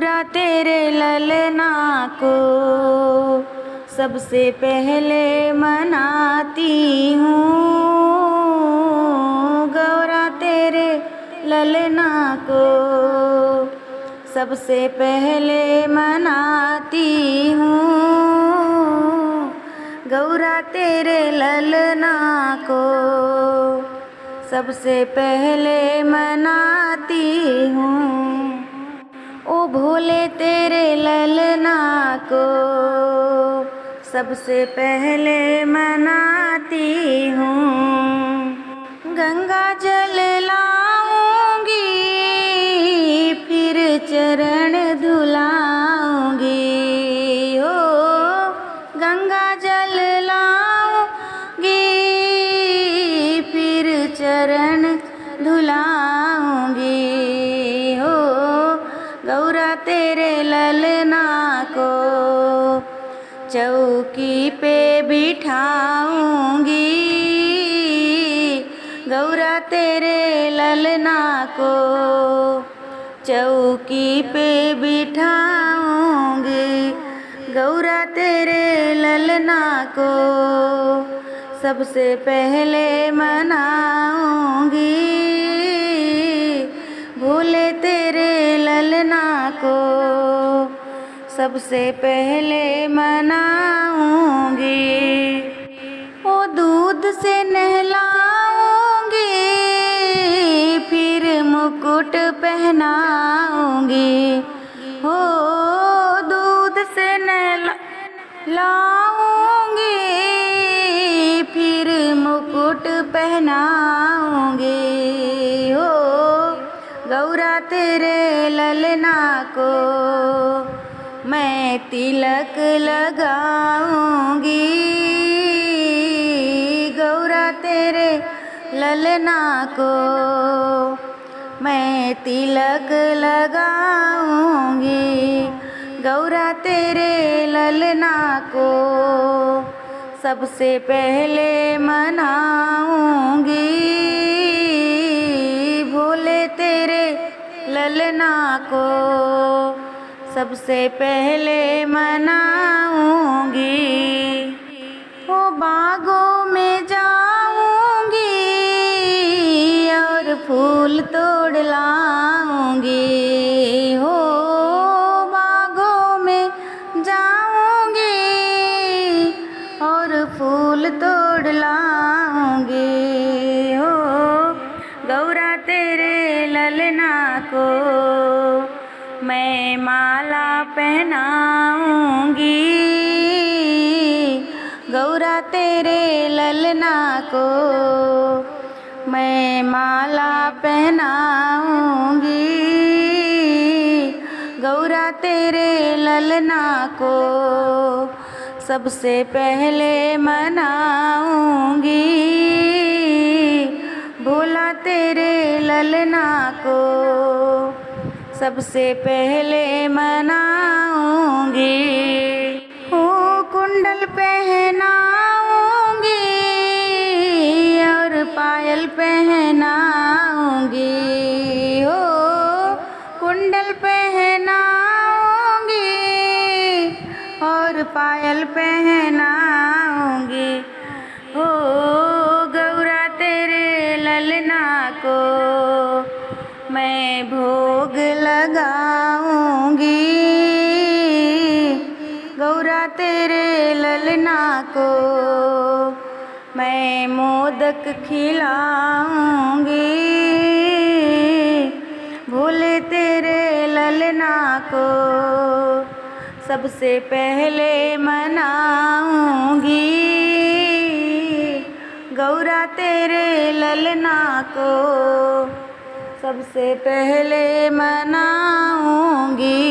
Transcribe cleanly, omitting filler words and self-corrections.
गौरा तेरे ललना को सबसे पहले मनाती हूँ। गौरा तेरे ललना को सबसे पहले मनाती हूँ। गौरा तेरे ललना को सबसे पहले मनाती हूँ। ओ भोले तेरे ललना को सबसे पहले मनाती हूँ। गंगा जल लाऊंगी फिर चरण धुलाऊंगी। हो गंगा जल लाऊंगी फिर चरण धुलाऊंगी। हो गौरा तेरे ललना को चौकी पे बिठाऊंगी। गौरा तेरे ललना को चौकी पे बिठाऊंगी। गौरा तेरे ललना को सबसे पहले मनाऊंगी। भोले तेरे ललना को सबसे पहले मनाऊंगी। ओ दूध से नहलाऊंगी फिर मुकुट पहनाऊंगी। हो दूध से नहलाऊंगी फिर मुकुट पहनाऊंगी। हो गौरा तेरे ललना को मैं तिलक लगाऊंगी। गौरा तेरे ललना को मैं तिलक लगाऊंगी। गौरा तेरे ललना को सबसे पहले मनाऊंगी। भोले तेरे ललना को सबसे पहले मनाऊंगी। ओ बागों में जाऊंगी और फूल तोड़ लाऊंगी। हो बागों में जाऊंगी और फूल तोड़ लाऊंगी। हो गौरा तेरे ललना को मैं माला पहनाऊंगी। गौरा तेरे ललना को मैं माला पहनाऊंगी। गौरा तेरे ललना को सबसे पहले मनाऊंगी। भोला तेरे ललना को सबसे पहले मनाऊंगी। ओ कुंडल पहनाऊंगी और पायल पहनाऊंगी। हो कुंडल पहनाऊंगी और पायल पहनाऊंगी। हो गौरा तेरे ललना को मैं भोग लगाऊंगी। गौरा तेरे ललना को मैं मोदक खिलाऊंगी। भोले तेरे ललना को सबसे पहले मनाऊंगी। गौरा तेरे ललना को सबसे पहले मनाऊंगी।